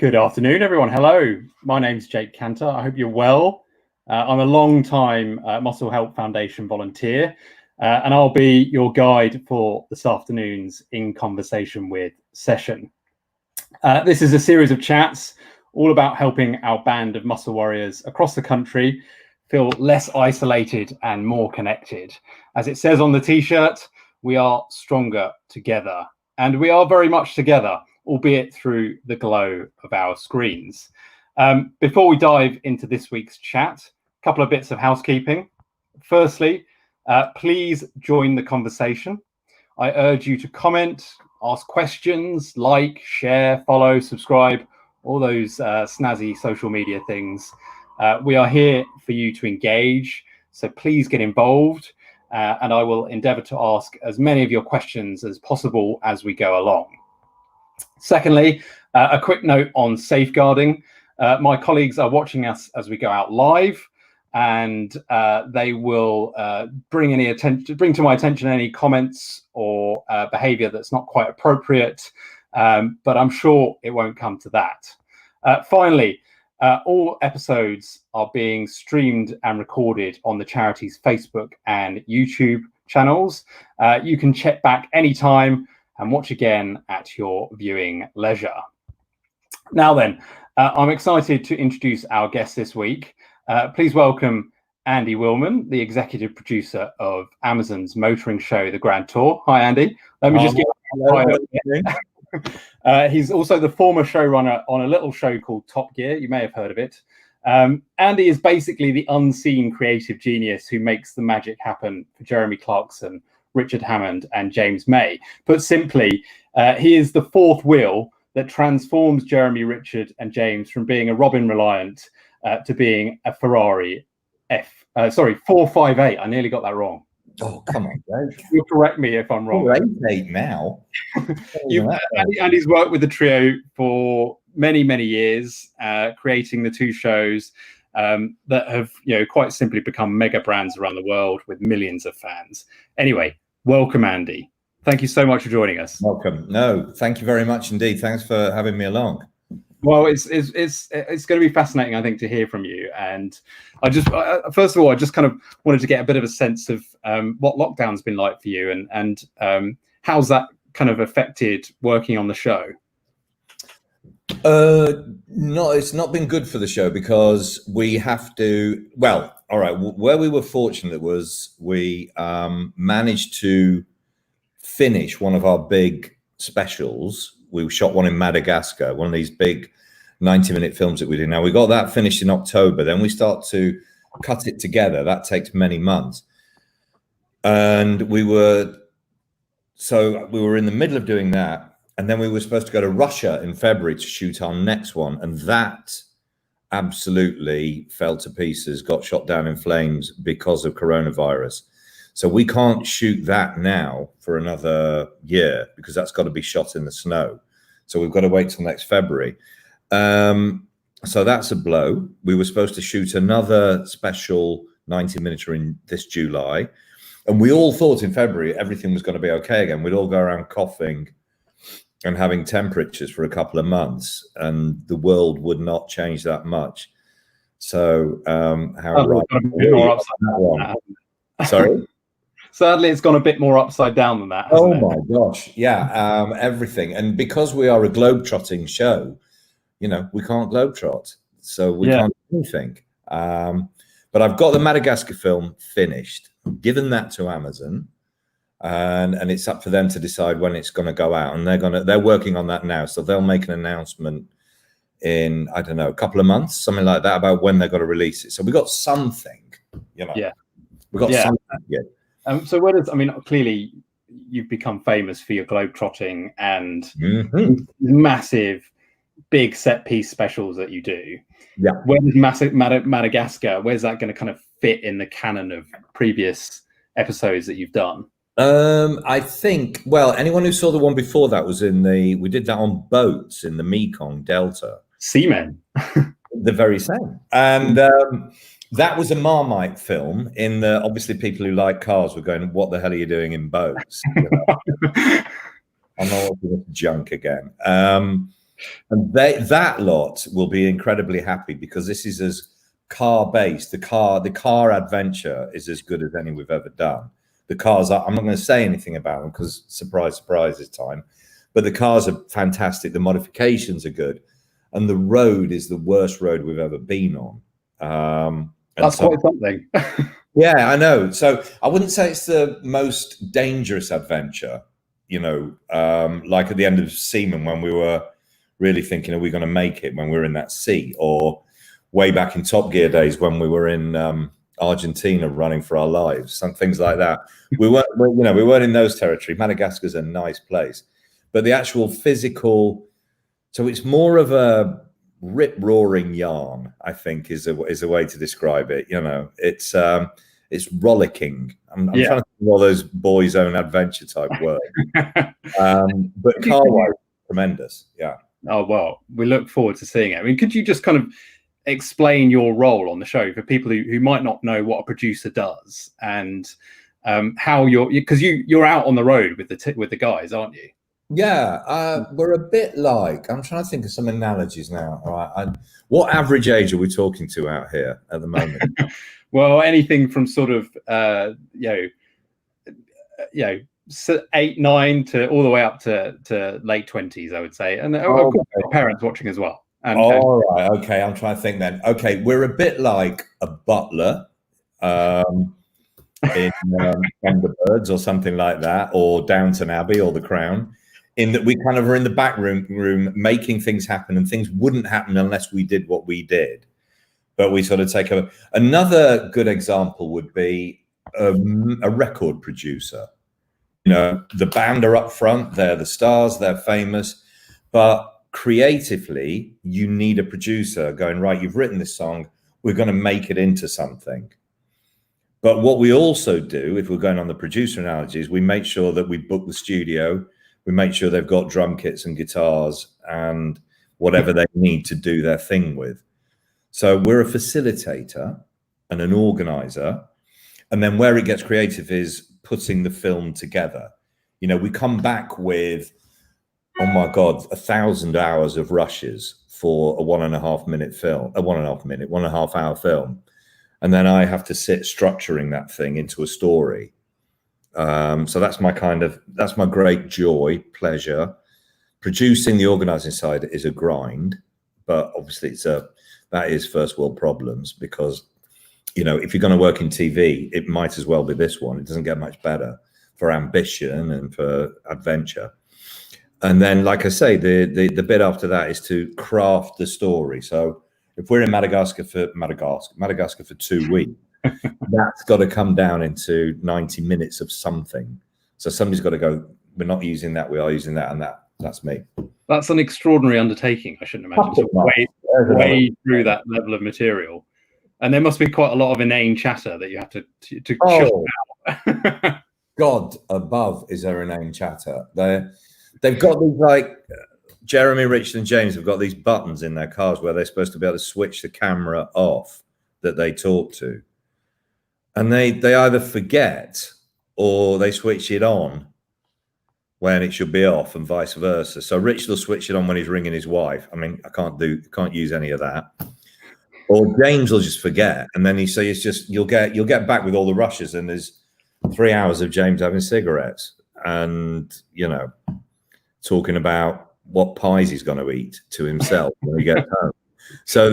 Good afternoon, everyone. Hello, my name's Jake Kanter. I hope you're well. I'm a long-time Muscle Health Foundation volunteer, and I'll be your guide for this afternoon's In Conversation With session. This is a series of chats all about helping our band of muscle warriors across the country feel less isolated and more connected. As it says on the t-shirt, we are stronger together, and we are very much together, albeit through the glow of our screens. Before we dive into this week's chat, a couple of bits of housekeeping. Firstly, please join the conversation. I urge you to comment, ask questions, like, share, follow, subscribe, all those snazzy social media things. We are here for you to engage, so please get involved, and I will endeavour to ask as many of your questions as possible as we go along. Secondly, a quick note on safeguarding. My colleagues are watching us as we go out live, and they will bring to my attention any comments or behaviour that's not quite appropriate, but I'm sure it won't come to that. Finally, all episodes are being streamed and recorded on the charity's Facebook and YouTube channels. You can check back anytime and watch again at your viewing leisure. Now then, I'm excited to introduce our guest this week. Please welcome Andy Wilman, the executive producer of Amazon's motoring show, The Grand Tour. Hi, Andy. Let me just get he's also the former showrunner on a little show called Top Gear. You may have heard of it. Andy is basically the unseen creative genius who makes the magic happen for Jeremy Clarkson, Richard Hammond and James May. Put simply, he is the fourth wheel that transforms Jeremy, Richard and James from being a Robin Reliant to being a Ferrari 458. I nearly got that wrong. Oh, come on, Dave. You'll correct me if I'm wrong. 488 now. Andy's worked with the trio for many, many years, creating the two shows that have, quite simply become mega brands around the world with millions of fans. Anyway, welcome, Andy. Thank you so much for joining us. Welcome. No, thank you very much indeed. Thanks for having me along. Well, it's going to be fascinating, I think, to hear from you. And first of all, I just kind of wanted to get a bit of a sense of what lockdown's been like for you, and how's that kind of affected working on the show? No, it's not been good for the show because we have to. Well, all right. Where we were fortunate was we managed to finish one of our big specials. We shot one in Madagascar, one of these big 90-minute films that we do. Now we got that finished in October. Then we start to cut it together. That takes many months. And we were in the middle of doing that. And then we were supposed to go to Russia in February to shoot our next one. And that absolutely fell to pieces, got shot down in flames because of coronavirus. So we can't shoot that now for another year because that's got to be shot in the snow. So we've got to wait till next February. So that's a blow. We were supposed to shoot another special 90-minute in this July. And we all thought in February everything was going to be okay again. We'd all go around coughing and having temperatures for a couple of months. And the world would not change that much. So Sorry? Sadly, it's gone a bit more upside down than that. Oh my gosh. Yeah. Everything. And because we are a globe-trotting show, we can't globe-trot. So we can't do anything. But I've got the Madagascar film finished, given that to Amazon, and it's up for them to decide when it's going to go out. And they're working on that now. So they'll make an announcement in, I don't know, a couple of months, something like that, about when they're going to release it. So we got something, Yeah. We got something. So clearly you've become famous for your globe-trotting and massive, big set-piece specials that you do. Yeah. Where does Madagascar, where's that going to kind of fit in the canon of previous episodes that you've done? I think, anyone who saw the one before that was we did that on boats in the Mekong Delta. Seamen. The very same. And that was a Marmite film. Obviously people who like cars were going, what the hell are you doing in boats? I'm not looking at junk again. And that lot will be incredibly happy because this is as car based. The car adventure is as good as any we've ever done. The cars are, I'm not going to say anything about them because surprise, surprise this time, but the cars are fantastic. The modifications are good. And the road is the worst road we've ever been on. That's quite something. Yeah, I know. So I wouldn't say it's the most dangerous adventure, you know, like at the end of Seaman when we were really thinking, are we going to make it when we were in that seat? Or way back in Top Gear days when we were in Argentina running for our lives, some things like that. We weren't in those territory. Madagascar's a nice place. But the actual physical, so it's more of a rip-roaring yarn, I think, is a way to describe it. You know, it's rollicking. I'm trying to think of all those boys' own adventure type words. But car-wise, tremendous. Yeah. Oh, well, we look forward to seeing it. I mean, could you just kind of explain your role on the show for people who might not know what a producer does and how because you're out on the road with the guys, aren't you? Yeah, we're a bit like, I'm trying to think of some analogies now. All right, what average age are we talking to out here at the moment? Well, anything from sort of 8, 9 to all the way up to late 20s, I would say, and of course, parents watching as well. All right, okay, I'm trying to think then. Okay, we're a bit like a butler in Thunderbirds or something like that, or Downton Abbey or The Crown, in that we kind of are in the back room making things happen, and things wouldn't happen unless we did what we did. But we sort of take over. Another good example would be a record producer. You know, the band are up front, they're the stars, they're famous, but creatively, you need a producer going, right, you've written this song, we're going to make it into something. But what we also do, if we're going on the producer analogy, is we make sure that we book the studio, we make sure they've got drum kits and guitars and whatever they need to do their thing with. So we're a facilitator and an organizer. And then where it gets creative is putting the film together. You know, we come back with, oh my God, 1,000 hours of rushes for a 1.5 minute film, a 1.5 hour film. And then I have to sit structuring that thing into a story. So that's my great joy, pleasure. Producing the organizing side is a grind, but obviously that is first world problems because, you know, if you're going to work in TV, it might as well be this one. It doesn't get much better for ambition and for adventure. And then, like I say, the bit after that is to craft the story. So if we're in Madagascar for 2 weeks, that's got to come down into 90 minutes of something. So somebody's got to go, we're not using that, we are using that, and that's me. That's an extraordinary undertaking, I shouldn't imagine, to wade through that level of material. And there must be quite a lot of inane chatter that you have to shut out. God above, is there inane chatter? They've got these, like, Jeremy, Richard and James have got these buttons in their cars where they're supposed to be able to switch the camera off that they talk to. And they either forget or they switch it on when it should be off and vice versa. So Richard will switch it on when he's ringing his wife. I mean, I can't use any of that. Or James will just forget. And then it's just, you'll get back with all the rushes and there's 3 hours of James having cigarettes and, you know, talking about what pies he's going to eat to himself when he gets home. So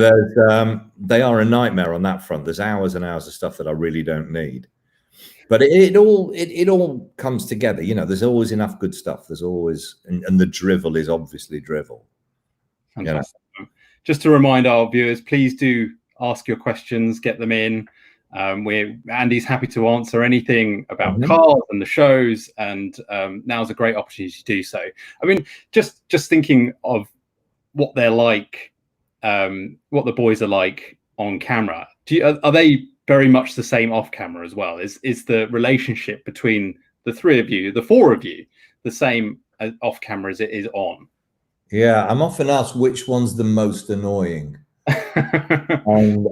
they are a nightmare on that front. There's hours and hours of stuff that I really don't need. But it all comes together. You know, there's always enough good stuff. There's always, and the drivel is obviously drivel. Fantastic. You know? Just to remind our viewers, please do ask your questions, get them in. Andy's happy to answer anything about cars and the shows, and now's a great opportunity to do so. I mean, just thinking of what they're like, what the boys are like on camera. Are they very much the same off camera as well? Is the relationship between the three of you, the four of you, the same off camera as it is on? Yeah, I'm often asked which one's the most annoying. And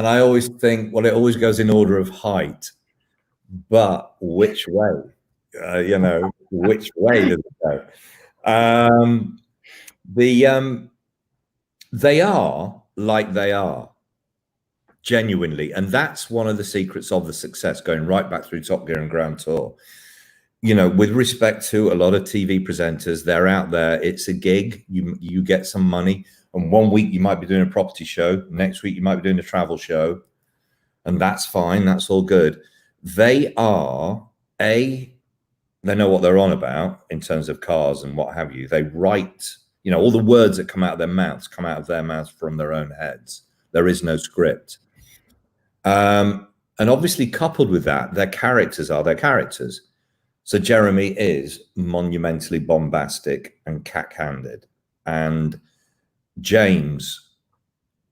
I always think, well, it always goes in order of height, but which way? You know, which way does it go? they are like they are, genuinely, and that's one of the secrets of the success, going right back through Top Gear and Grand Tour. You know, with respect to a lot of TV presenters, they're out there. It's a gig. You get some money, and one week you might be doing a property show. Next week you might be doing a travel show, and that's fine. That's all good. They know what they're on about in terms of cars and what have you. They write, you know, all the words that come out of their mouths come out of their mouths from their own heads. There is no script. And obviously coupled with that, their characters are their characters. So Jeremy is monumentally bombastic and cack-handed, and James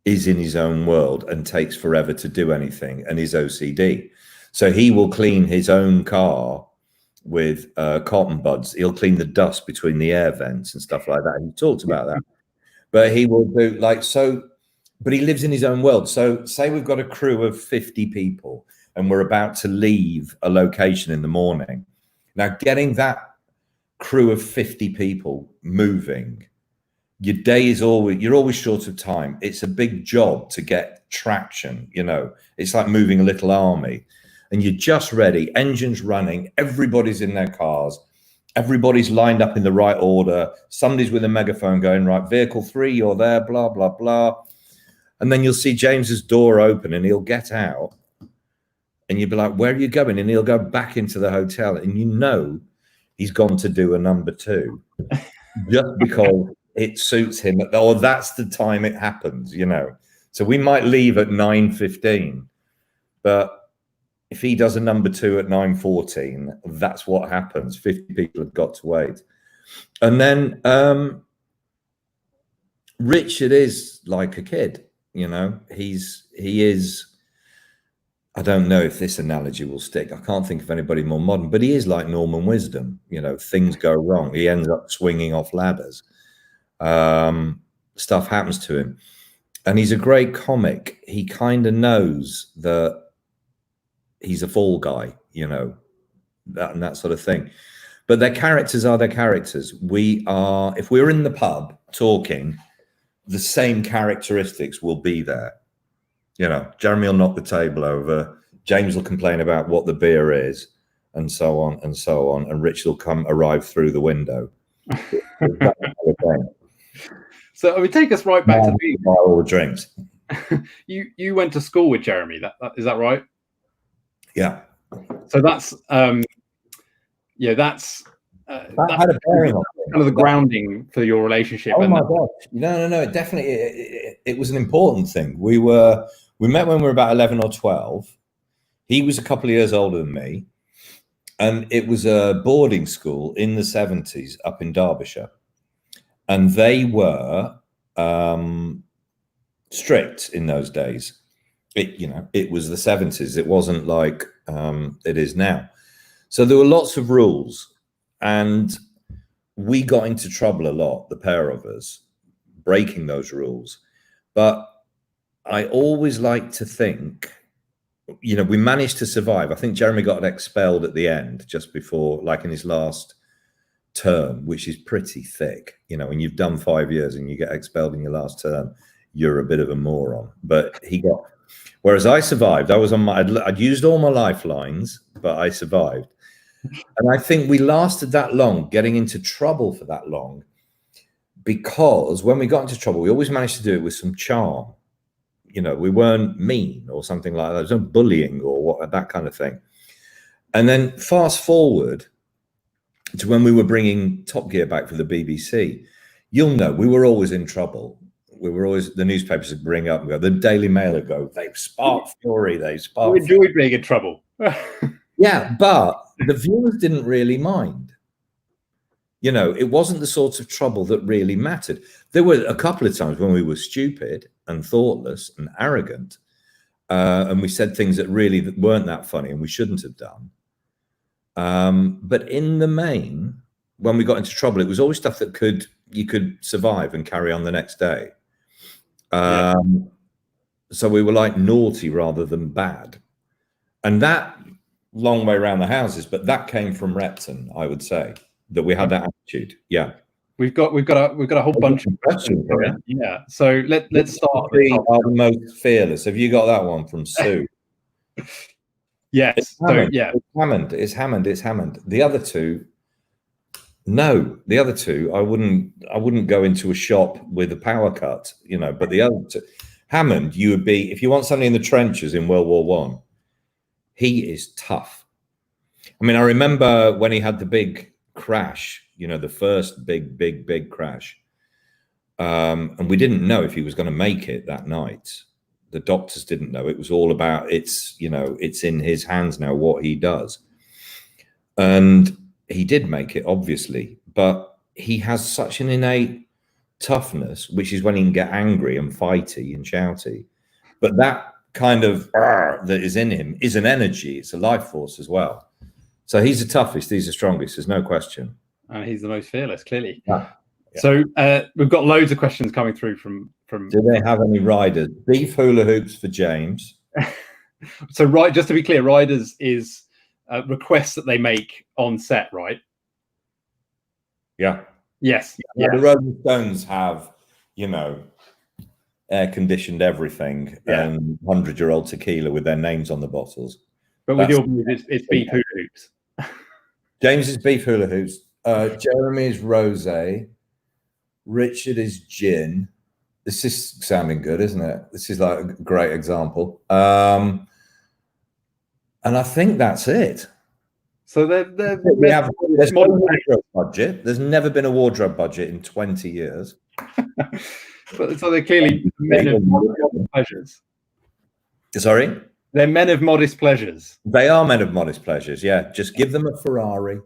is in his own world and takes forever to do anything, and is OCD. So he will clean his own car with cotton buds. He'll clean the dust between the air vents and stuff like that. He talks about that. But he will do like so, but he lives in his own world. So say we've got a crew of 50 people and we're about to leave a location in the morning. Now, getting that crew of 50 people moving, your day is always, you're always short of time. It's a big job to get traction, you know. It's like moving a little army. And you're just ready, engines running, everybody's in their cars, everybody's lined up in the right order. Somebody's with a megaphone going, right, vehicle 3, you're there, blah, blah, blah. And then you'll see James's door open and he'll get out. And you'll be like, where are you going? And he'll go back into the hotel. And you know he's gone to do a number 2 just because it suits him. Or that's the time it happens, you know. So we might leave at 9:15, but if he does a number 2 at 9:14, that's what happens. 50 people have got to wait. And then Richard is like a kid, you know. He is, I don't know if this analogy will stick. I can't think of anybody more modern, but he is like Norman Wisdom. You know, things go wrong. He ends up swinging off ladders. Stuff happens to him. And he's a great comic. He kind of knows that he's a fall guy, you know, that sort of thing. But their characters are their characters. If we're in the pub talking, the same characteristics will be there. You know, Jeremy will knock the table over, James will complain about what the beer is, and so on and so on, and Rich will arrive through the window. So I mean, take us right back to the all the drinks. You went to school with Jeremy, is that right? Yeah. So that's that's that had a bearing on it. Kind of the grounding for your relationship. Oh my gosh! No. It definitely, it was an important thing. We met when we were about 11 or 12. He was a couple of years older than me, and it was a boarding school in the 70s up in Derbyshire, and they were strict in those days. It was the 70s. It wasn't like it is now. So there were lots of rules, and we got into trouble a lot, the pair of us, breaking those rules. But I always like to think, we managed to survive. I think Jeremy got expelled at the end, just before, like in his last term, which is pretty thick. When you've done 5 years and you get expelled in your last term, you're a bit of a moron. But he got, whereas I survived. I'd used all my lifelines, but I survived. And I think we lasted that long, getting into trouble for that long, because when we got into trouble, we always managed to do it with some charm. We weren't mean or something like that. There was no bullying or that kind of thing. And then fast forward to when we were bringing Top Gear back for the BBC, you'll know we were always in trouble. We were always, the newspapers would bring up and go, the Daily Mail would go, they've sparked fury, they've sparked. We enjoyed being in trouble. Yeah, but the viewers didn't really mind. It wasn't the sort of trouble that really mattered. There were a couple of times when we were stupid and thoughtless and arrogant, and we said things that really weren't that funny and we shouldn't have done. But in the main, when we got into trouble, it was always stuff that you could survive and carry on the next day. So we were like naughty rather than bad. And that, long way around the houses, but that came from Repton, I would say, that we had that attitude. Yeah. We've got a whole bunch of questions. Yeah. So let's start. Are the most fearless? Have you got that one from Sue? Yes. So yeah. It's Hammond. The other two, no. The other two, I wouldn't go into a shop with a power cut, but the other two, Hammond, you would be, if you want somebody in the trenches in World War One, he is tough. I mean, I remember when he had the big crash, the first big crash. And we didn't know if he was going to make it that night. The doctors didn't know. It was all about, it's in his hands now what he does. And he did make it, obviously, but he has such an innate toughness, which is when he can get angry and fighty and shouty. But that kind of that is in him is an energy. It's a life force as well. So he's the toughest. He's the strongest. There's no question. And he's the most fearless, clearly. Yeah. So we've got loads of questions coming through from. Do they have any riders? Beef hula hoops for James. So just to be clear, riders is requests that they make on set, right? Yeah. Yes. Yeah. The Rolling Stones have, air-conditioned everything and 100-year-old tequila with their names on the bottles. But with your move, it's beef hula hoops. James is beef hula hoops. Jeremy is rosé. Richard is gin. This is sounding good, isn't it? This is like a great example. And I think that's it. So there's no wardrobe budget. There's never been a wardrobe budget in 20 years. But so they're clearly men of modest pleasures. Sorry? They're men of modest pleasures. They are men of modest pleasures, yeah. Just give them a Ferrari.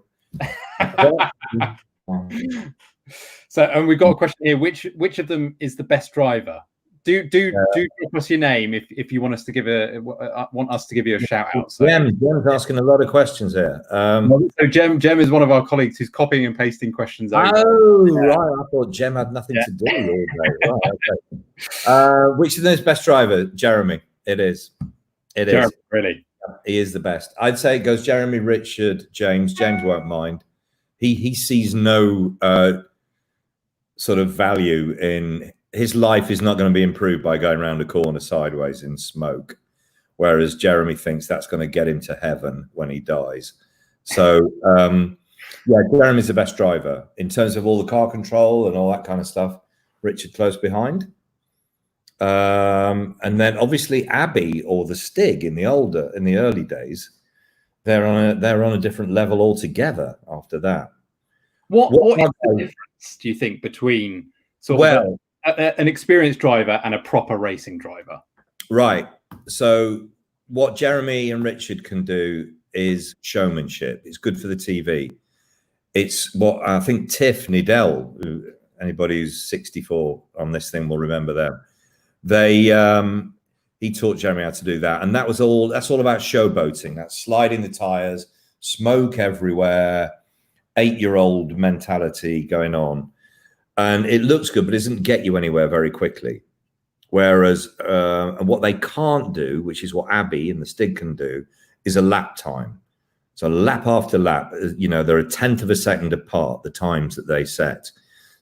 So, and we've got a question here. Which of them is the best driver? Do drop us your name if you want us to give you a shout out. So. Jem's asking a lot of questions here. So Jem is one of our colleagues who's copying and pasting questions over. Oh, right. I thought Jem had nothing to do with it. Right, okay. Which of them is best driver? Jeremy. It is. Jeremy, really. He is the best. I'd say it goes Jeremy, Richard, James. James won't mind. He sees no sort of value in his life. Is not going to be improved by going around a corner sideways in smoke, whereas Jeremy thinks that's going to get him to heaven when he dies. So Jeremy's the best driver in terms of all the car control and all that kind of stuff. Richard close behind, and then obviously Abby or the Stig in the early days. They're on a different level altogether after that. What is the difference, do you think, between an experienced driver and a proper racing driver? Right. So what Jeremy and Richard can do is showmanship. It's good for the TV. It's what I think Tiff Needell, anybody who's 64 on this thing will remember them. He taught Jeremy how to do that. And that's all about showboating. That's sliding the tires, smoke everywhere, 8-year-old mentality going on. And it looks good, but it doesn't get you anywhere very quickly. Whereas what they can't do, which is what Abby and the Stig can do, is a lap time. So lap after lap, they're a tenth of a second apart, the times that they set.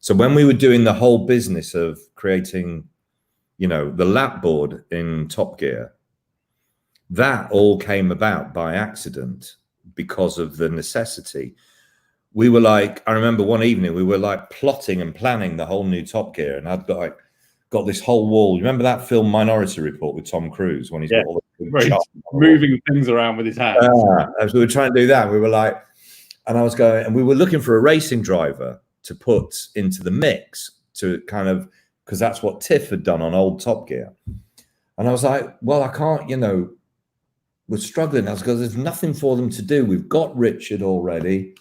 So when we were doing the whole business of creating the lap board in Top Gear, that all came about by accident because of the necessity. We were like, I remember one evening we were like plotting and planning the whole new Top Gear, and I'd got this whole wall. You remember that film Minority Report with Tom Cruise when he's got all the moving things around with his hands? As we were trying to do that, we were like, and I was going, and we were looking for a racing driver to put into the mix to kind of, because that's what Tiff had done on old Top Gear. And I was like, well, I can't, we're struggling now because there's nothing for them to do. We've got Richard already.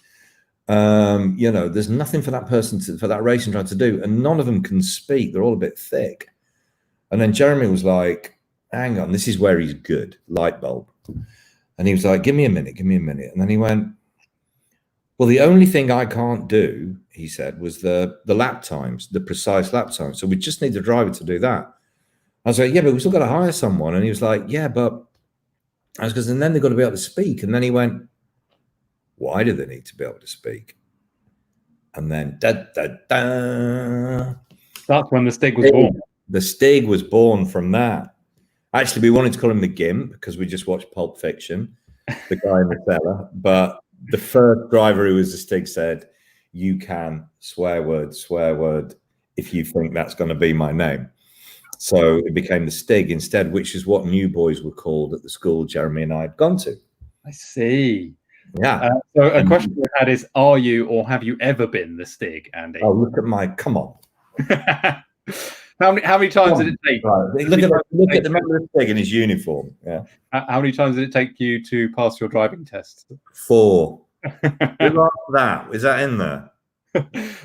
There's nothing for that person for that racing driver to do. And none of them can speak. They're all a bit thick. And then Jeremy was like, hang on, this is where he's good, light bulb. And he was like, give me a minute. And then he went, well, the only thing I can't do, he said, was the lap times, the precise lap times. So we just need the driver to do that. I was like, yeah, but we've still got to hire someone. And he was like, yeah, but I was because, and then they've got to be able to speak. And then he went, why do they need to be able to speak? And then da, da, da. That's when the Stig was born. The Stig was born from that. Actually, we wanted to call him the Gimp because we just watched Pulp Fiction, the guy in the cellar. But the first driver who was the Stig said, "You can swear word, if you think that's going to be my name." So it became the Stig instead, which is what new boys were called at the school Jeremy and I had gone to. I see. Yeah. So a question we had is, are you or have you ever been the Stig, Andy? Oh, look at my, come on. How many times did it take? Right. Look at the member of the Stig in his uniform. Yeah. How many times did it take you to pass your driving test? 4. Who asked that? Is that in there?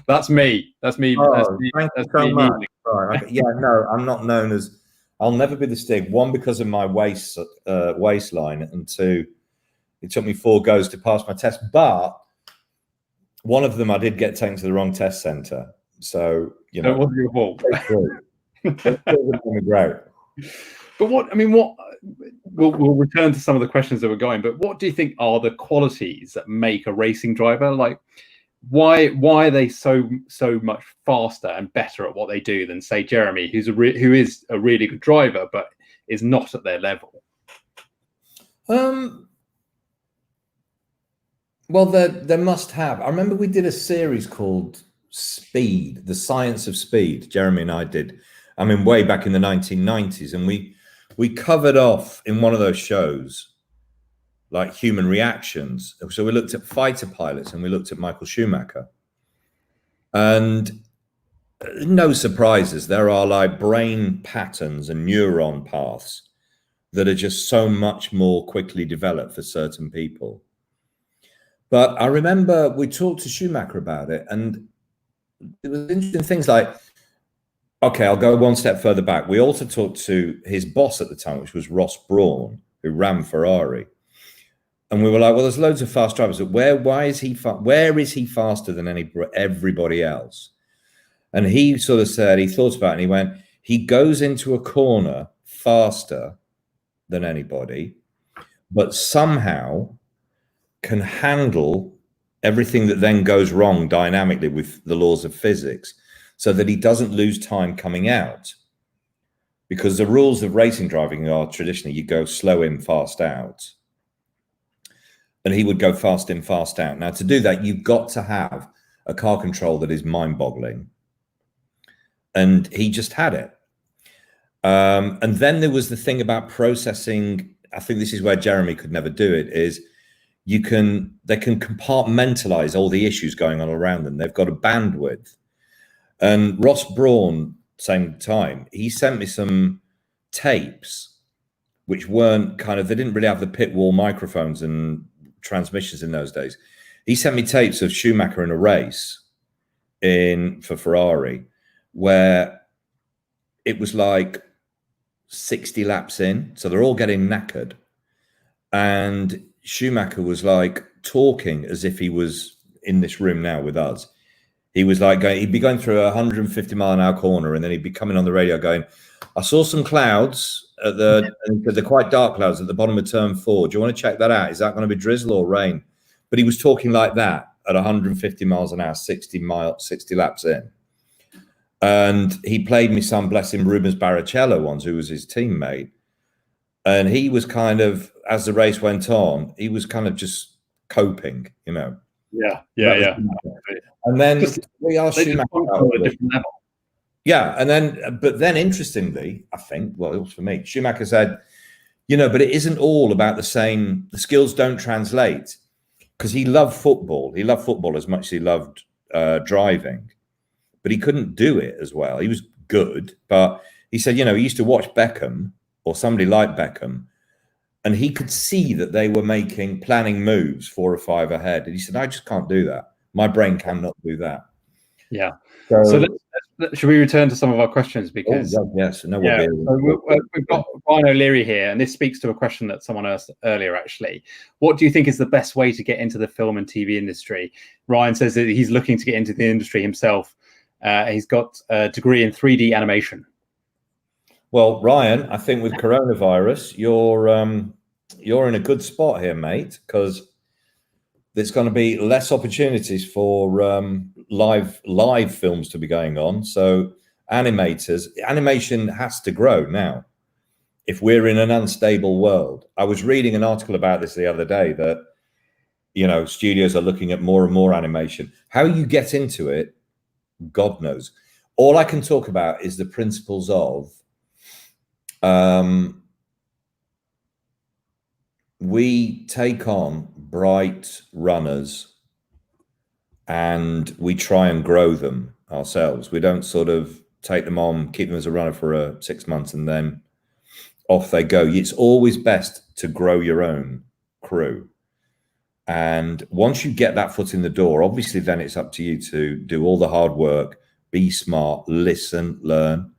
That's me. That's me. Oh, thank you so much. Right. Yeah, no, I'm not known as. I'll never be the Stig. 1, because of my waistline, and 2, it took me 4 goes to pass my test. But one of them, I did get taken to the wrong test centre. So you know, it wasn't your fault. Great. But what we'll return to some of the questions that were going, but what do you think are the qualities that make a racing driver? Like, why are they so much faster and better at what they do than, say, Jeremy, who is a really good driver but is not at their level? Well, there must have. I remember we did a series called Speed, the Science of Speed. Jeremy and I did. I mean, way back in the 1990s, and we covered off in one of those shows like human reactions. So we looked at fighter pilots and we looked at Michael Schumacher. And no surprises, there are like brain patterns and neuron paths that are just so much more quickly developed for certain people. But I remember we talked to Schumacher about it, and it was interesting things like, okay, I'll go one step further back. We also talked to his boss at the time, which was Ross Brawn, who ran Ferrari. And we were like, well, there's loads of fast drivers. Where is he faster than everybody else? And he sort of said, he thought about it and he went, he goes into a corner faster than anybody, but somehow can handle everything that then goes wrong dynamically with the laws of physics so that he doesn't lose time coming out. Because the rules of racing driving are traditionally you go slow in, fast out. And he would go fast in, fast out. Now, to do that, you've got to have a car control that is mind-boggling. And he just had it. And then there was the thing about processing. I think this is where Jeremy could never do it, is they can compartmentalize all the issues going on around them. They've got a bandwidth. And Ross Brawn, same time, he sent me some tapes, which weren't they didn't really have the pit wall microphones and transmissions in those days. He sent me tapes of Schumacher in a race for Ferrari, where it was like 60 laps in. So they're all getting knackered. And Schumacher was like talking as if he was in this room now with us. He was like he'd be going through a 150-mile-an-hour corner, and then he'd be coming on the radio going, I saw some clouds and they're quite dark clouds at the bottom of turn 4. Do you want to check that out? Is that going to be drizzle or rain? But he was talking like that at 150 miles an hour, 60 laps in. And he played me some, bless him, Rubens Barrichello ones, who was his teammate. And he was as the race went on, he was kind of just coping, you know. Yeah. And then we asked Schumacher on a different level. Yeah, but then interestingly, I think, well, it was for me, Schumacher said, but it isn't all about the same. The skills don't translate, because he loved football. He loved football as much as he loved driving, but he couldn't do it as well. He was good, but he said, he used to watch Beckham or somebody like Beckham, and he could see that they were planning moves 4 or 5 ahead. And he said, I just can't do that. My brain cannot do that. Yeah. So should we return to some of our questions? Because yes, no, we've got Ryan O'Leary here, and this speaks to a question that someone asked earlier. Actually, what do you think is the best way to get into the film and TV industry? Ryan says that he's looking to get into the industry himself. He's got a degree in 3D animation. Well, Ryan, I think with coronavirus, you're in a good spot here, mate, because there's going to be less opportunities for live films to be going on. So animation has to grow now. If we're in an unstable world, I was reading an article about this the other day that, you know, studios are looking at more and more animation. How you get into it, God knows. All I can talk about is the principles of we take on bright runners and we try and grow them ourselves. We don't sort of take them on, keep them as a runner for 6 months and then off they go. It's always best to grow your own crew. And once you get that foot in the door, obviously then it's up to you to do all the hard work, be smart, listen, learn,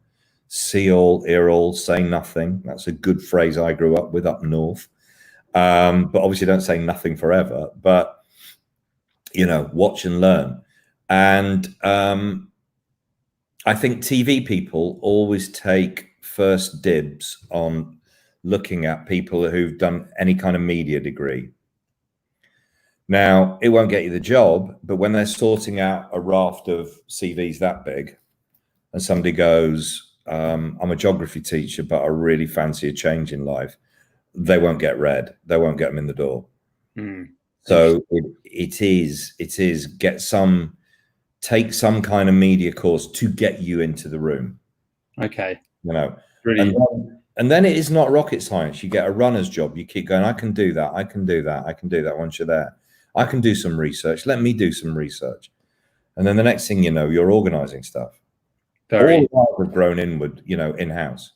see all, hear all, say nothing. That's a good phrase I grew up with up north. But obviously don't say nothing forever, but, you know, watch and learn. And I think TV people always take first dibs on looking at people who've done any kind of media degree. Now, it won't get you the job, but when they're sorting out a raft of CVs that big and somebody goes, I'm a geography teacher, but I really fancy a change in life, they won't get read. They won't get them in the door. So it is take some kind of media course to get you into the room. Okay. You know, Really. and then it is not rocket science. You get a runner's job. You keep going, I can do that. I can do that. I can do that once you're there. I can do some research. Let me do some research. And then the next thing you know, you're organizing stuff. All of ours have grown inward, you know, in-house.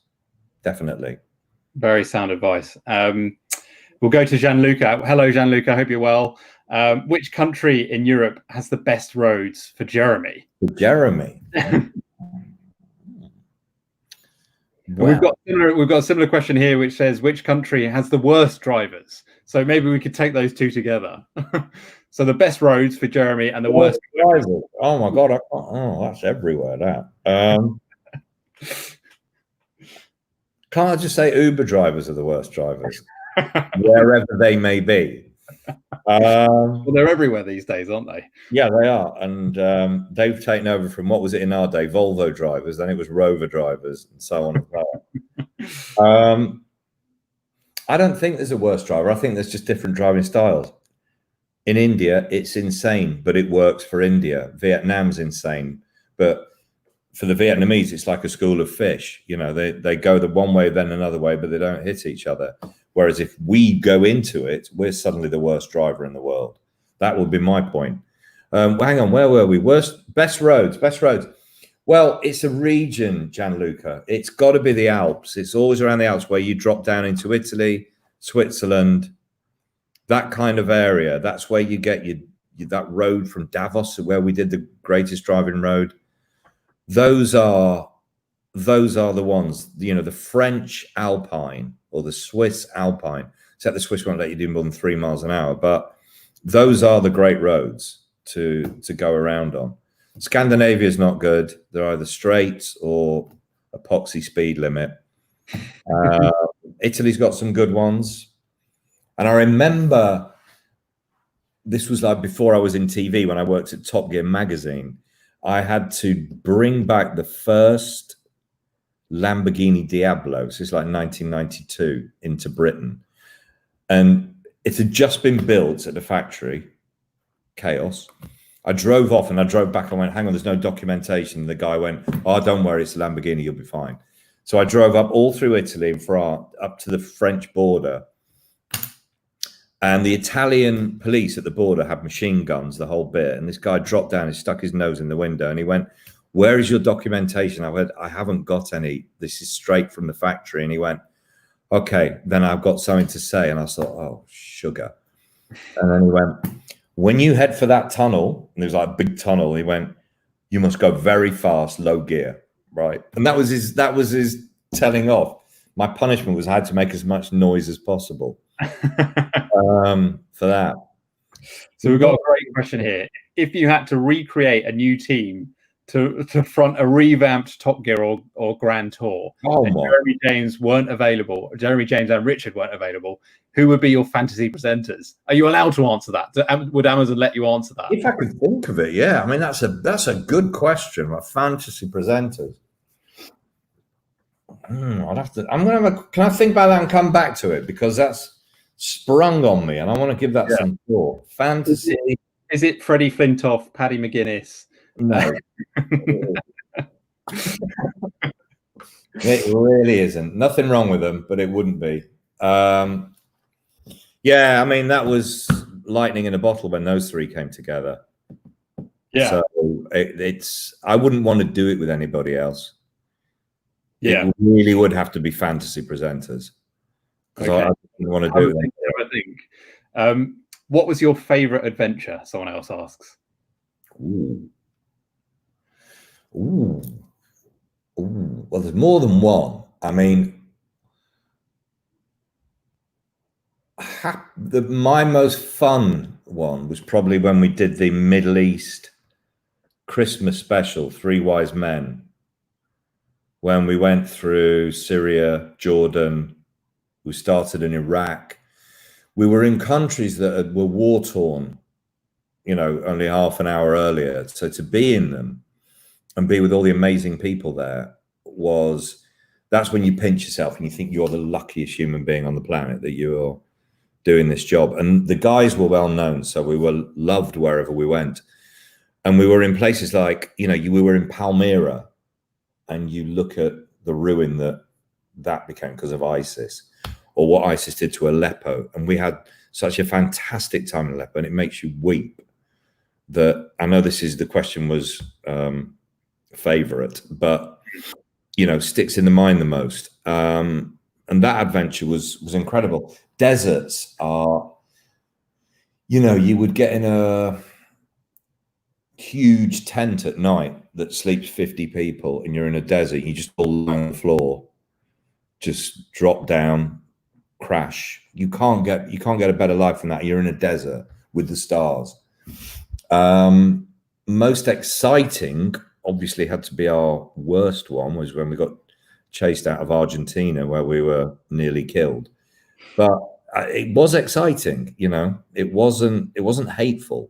Definitely. Very sound advice. We'll go to Gianluca. Hello, Gianluca. I hope you're well. Which country in Europe has the best roads for Jeremy? For Jeremy. Wow. We've got a similar question here, which says which country has the worst drivers? So maybe we could take those two together. So the best roads for Jeremy and the worst drivers. Oh my God! That's everywhere. That can't I just say Uber drivers are the worst drivers, wherever they may be. Well, they're everywhere these days, aren't they? Yeah, they are, and they've taken over from what was it in our day, Volvo drivers, then it was Rover drivers, and so on and so on. I don't think there's a worse driver. I think there's just different driving styles. In India, it's insane, but it works for India. Vietnam's insane, but for the Vietnamese, it's like a school of fish. You know, they go the one way, then another way, but they don't hit each other. Whereas if we go into it, we're suddenly the worst driver in the world. That would be my point. Hang on, where were we? Best roads. Well, it's a region, Gianluca. It's got to be the Alps. It's always around the Alps where you drop down into Italy, Switzerland, that kind of area. That's where you get that road from Davos, where we did the greatest driving road. Those are the ones, you know, the French Alpine or the Swiss Alpine, except the Swiss won't let you do more than 3 miles an hour. But those are the great roads to go around on. Scandinavia is not good. They're either straight or epoxy speed limit. Italy's got some good ones. And I remember this was like before I was in TV, when I worked at Top Gear magazine, I had to bring back the first Lamborghini Diablo. So it's like 1992 into Britain. And it had just been built at the factory. Chaos. I drove off and I drove back. I went, hang on, there's no documentation. The guy went, oh, don't worry, it's a Lamborghini, you'll be fine. So I drove up all through Italy and France, up to the French border. And the Italian police at the border had machine guns, the whole bit. And this guy dropped down and stuck his nose in the window and he went, where is your documentation? I went, I haven't got any. This is straight from the factory. And he went, okay, then I've got something to say. And I thought, oh, sugar. And then he went, when you head for that tunnel, and there was like a big tunnel, he went, you must go very fast, low gear, right? And that was his telling off. My punishment was I had to make as much noise as possible for that. So we've got a great question here. If you had to recreate a new team to front a revamped Top Gear or Grand Tour, and Jeremy James weren't available, Jeremy James and Richard weren't available, who would be your fantasy presenters? Are you allowed to answer that? Would Amazon let you answer that? If I could think of it, yeah. I mean, that's a good question. Like fantasy presenters. I'd have to. I'm gonna have a. Can I think about that and come back to it, because that's sprung on me, and I want to give that some thought. Fantasy. Is it Freddie Flintoff, Paddy McGuinness? No. It really isn't. Nothing wrong with them, but it wouldn't be. Yeah, I mean, that was lightning in a bottle when those three came together. Yeah. So it's. I wouldn't want to do it with anybody else. Yeah. It really would have to be fantasy presenters. Because I didn't want to do it. I think. What was your favorite adventure? Someone else asks. Ooh. Well, there's more than one. I mean, my most fun one was probably when we did the Middle East Christmas special, Three Wise Men, when we went through Syria, Jordan, we started in Iraq. We were in countries that were war-torn, only half an hour earlier. So to be in them and be with all the amazing people there that's when you pinch yourself and you think you're the luckiest human being on the planet that you're doing this job. And the guys were well known, so we were loved wherever we went. And we were in places like, we were in Palmyra, and you look at the ruin that became because of ISIS, or what ISIS did to Aleppo. And we had such a fantastic time in Aleppo, and it makes you weep. That I know the question was favorite, but sticks in the mind the most. And that adventure was incredible. Deserts are, you would get in a huge tent at night that sleeps 50 people, and you're in a desert. You just fall on the floor, just drop down, crash. You can't get a better life than that. You're in a desert with the stars. Most exciting, obviously, had to be our worst one, was when we got chased out of Argentina, where we were nearly killed. But it was exciting, it wasn't hateful.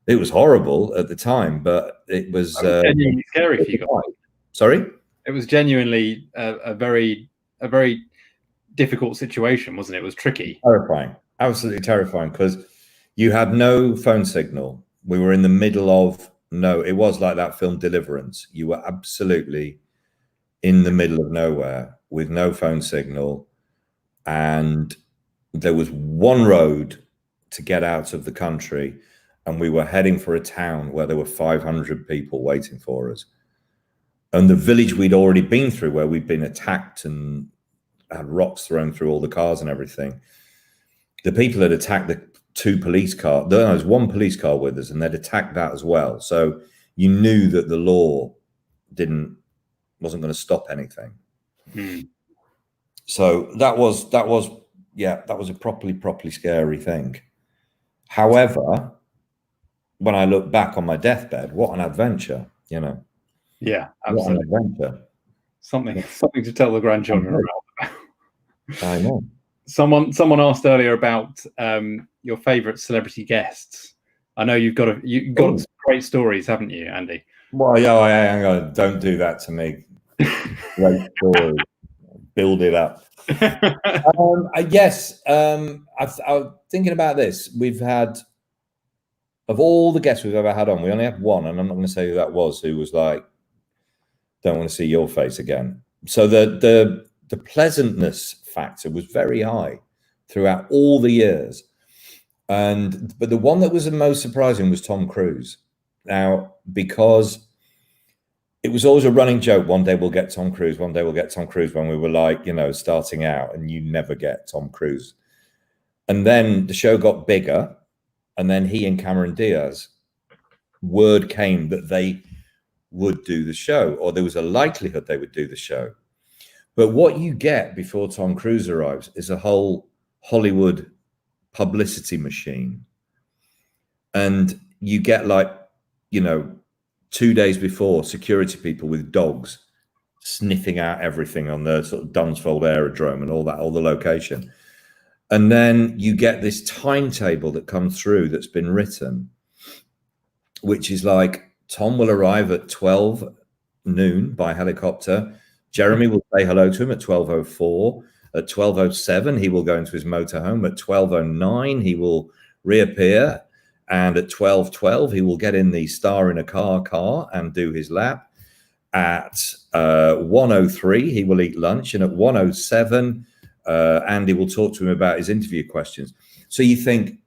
It was horrible at the time, but it was genuinely scary for you guys. Sorry? It was genuinely a very difficult situation, wasn't it? It was tricky. Terrifying. Absolutely terrifying, because you had no phone signal. We were in the middle of it was like that film Deliverance. You were absolutely in the middle of nowhere with no phone signal, and there was one road to get out of the country, and we were heading for a town where there were 500 people waiting for us. And the village we'd already been through, where we'd been attacked and had rocks thrown through all the cars and everything, the people had attacked the two police cars. There was one police car with us, and they'd attacked that as well. So you knew that the law wasn't going to stop anything. So that was a properly scary thing. However, when I look back on my deathbed, what an adventure, Yeah, absolutely. What an adventure. Something to tell the grandchildren about. I know. Someone asked earlier about your favorite celebrity guests. I know you've got some great stories, haven't you, Andy? Well, yeah, hang on. Don't do that to me. Great story. Build it up. Yes. I'm thinking about this. We've had, of all the guests we've ever had on, we only have one, and I'm not going to say who that was, who was like, don't want to see your face again. So the pleasantness factor was very high throughout all the years. But the one that was the most surprising was Tom Cruise. Now, because it was always a running joke, one day we'll get Tom Cruise, one day we'll get Tom Cruise, when we were like, starting out, and you never get Tom Cruise. And then the show got bigger, and then he and Cameron Diaz, word came that they would do the show, or there was a likelihood they would do the show. But what you get before Tom Cruise arrives is a whole Hollywood publicity machine. And you get 2 days before, security people with dogs sniffing out everything on the sort of Dunsfold aerodrome and all that, all the location. And then you get this timetable that comes through that's been written, which is like, Tom will arrive at 12 noon by helicopter. Jeremy will say hello to him at 12:04. At 12:07, he will go into his motorhome. At 12:09, he will reappear. And at 12:12, he will get in the Star in a car and do his lap. At 1:03, he will eat lunch. And at 1:07, Andy will talk to him about his interview questions. So you think,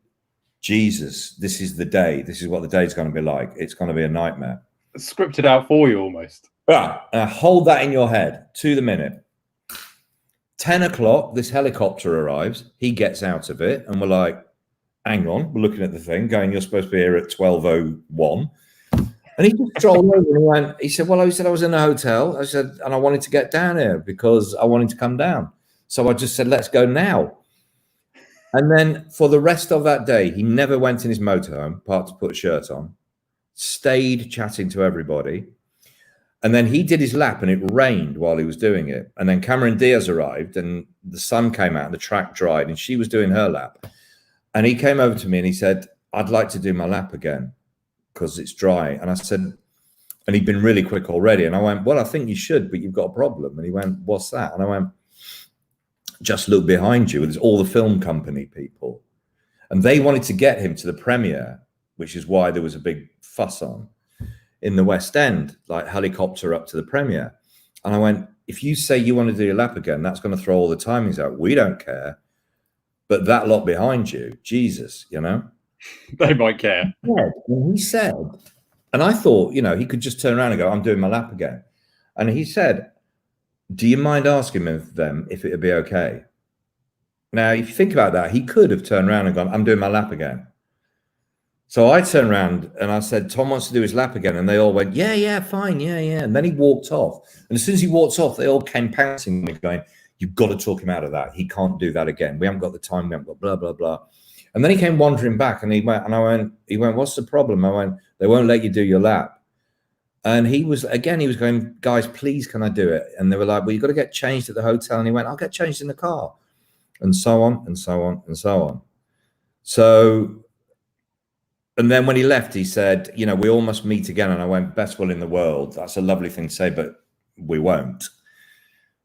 Jesus, this is the day. This is what the day's going to be like. It's going to be a nightmare. It's scripted out for you almost. Hold that in your head to the minute. 10 o'clock, this helicopter arrives. He gets out of it, and we're like, hang on. We're looking at the thing, going, you're supposed to be here at 12:01. And he just strolled over and he went, he said, I was in a hotel. I said, and I wanted to get down here because I wanted to come down. So I just said, let's go now. And then for the rest of that day, he never went in his motorhome, apart to put a shirt on, stayed chatting to everybody. And then he did his lap and it rained while he was doing it. And then Cameron Diaz arrived and the sun came out and the track dried and she was doing her lap. And he came over to me and he said, I'd like to do my lap again because it's dry. And I said, and he'd been really quick already. And I went, well, I think you should, but you've got a problem. And he went, what's that? And I went, just look behind you. There's all the film company people. And they wanted to get him to the premiere, which is why there was a big fuss on in the West End, like helicopter up to the premiere. And I went, if you say you want to do your lap again, that's going to throw all the timings out. We don't care. But that lot behind you, Jesus, you know? They might care. Yeah, and he said, and I thought, you know, he could just turn around and go, I'm doing my lap again. And he said, do you mind asking them if it would be okay? Now, if you think about that, he could have turned around and gone, I'm doing my lap again. So I turned around and I said, Tom wants to do his lap again. And they all went, yeah, fine, yeah. And then he walked off. And as soon as he walked off, they all came pouncing me going, you've got to talk him out of that. He can't do that again. We haven't got the time. We haven't got blah, blah, blah. And then he came wandering back and he went, what's the problem? I went, they won't let you do your lap. And he was going, guys, please, can I do it? And they were like, well, you've got to get changed at the hotel. And he went, I'll get changed in the car. And so on, and so on, and so on. So, and then when he left, he said, you know, we all must meet again. And I went, best will in the world. That's a lovely thing to say, but we won't.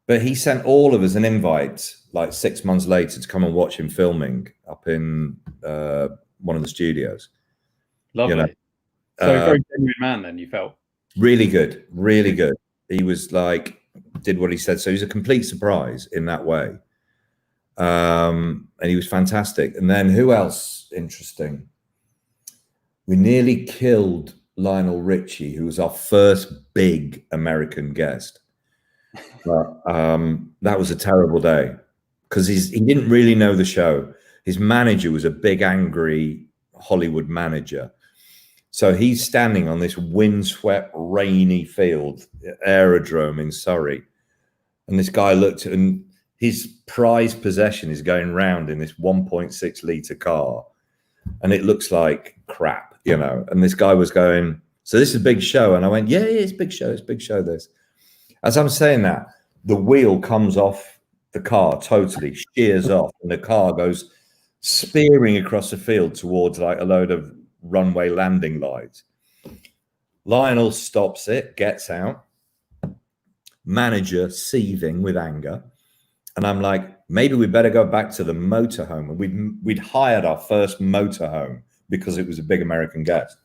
But he sent all of us an invite, like 6 months later, to come and watch him filming up in one of the studios. Lovely. You know? So a very genuine man then, you felt? Really good, really good. He was like, did what he said. So he was a complete surprise in that way. And he was fantastic. And then who else interesting? We nearly killed Lionel Richie, who was our first big American guest. But that was a terrible day because he didn't really know the show. His manager was a big, angry Hollywood manager. So he's standing on this windswept, rainy field, aerodrome in Surrey. And this guy looked at, and his prized possession is going round in this 1.6 litre car. And it looks like crap, you know. And this guy was going, so this is a big show. And I went, yeah, it's a big show. It's a big show, this. As I'm saying that, the wheel comes off the car totally, shears off, and the car goes spearing across the field towards like a load of runway landing lights. Lionel stops it, gets out, manager seething with anger. And I'm like, maybe we better go back to the motorhome. And we'd hired our first motorhome because it was a big American guest.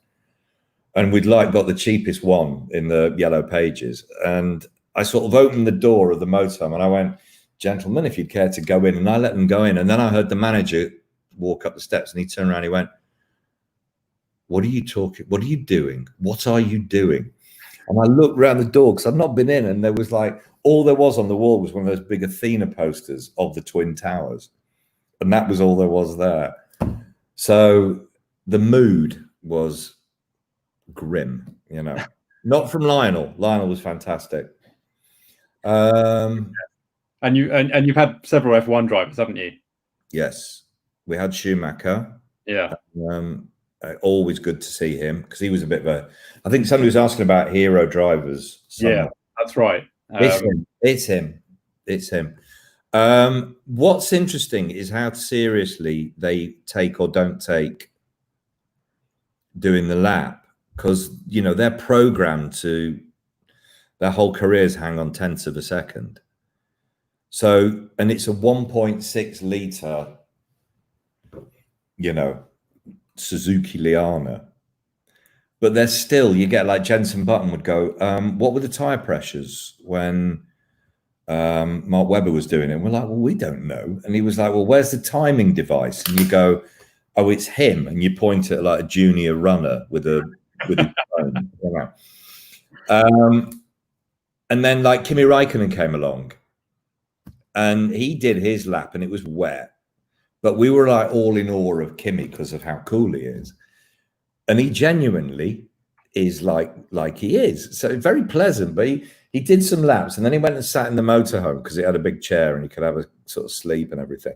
And we'd like got the cheapest one in the yellow pages. And I sort of opened the door of the motorhome and I went, gentlemen, if you'd care to go in. And I let them go in. And then I heard the manager walk up the steps and he turned around and he went, what are you talking? What are you doing? What are you doing? And I looked around the door because I'd not been in, and there was like, all there was on the wall was one of those big Athena posters of the Twin Towers. And that was all there was there. So the mood was grim, you know, not from Lionel. Lionel was fantastic. And you've had several F1 drivers, haven't you? Yes. We had Schumacher. Yeah. Always good to see him because he was a bit of a. I think somebody was asking about hero drivers. Yeah, that's right. It's him. It's him. It's him. What's interesting is how seriously they take or don't take doing the lap, because they're programmed to, their whole careers hang on tenths of a second. So, and it's a 1.6 liter, Suzuki Liana, but there's still, you get like Jensen Button would go, what were the tire pressures when Mark Webber was doing it? And we're like, well, we don't know. And he was like, well, where's the timing device? And you go, oh, it's him. And you point at like a junior runner with a phone. And then like Kimi Räikkönen came along and he did his lap and it was wet. But we were like all in awe of Kimi because of how cool he is. And he genuinely is like he is. So very pleasant. But he did some laps and then he went and sat in the motorhome because it had a big chair and he could have a sort of sleep and everything.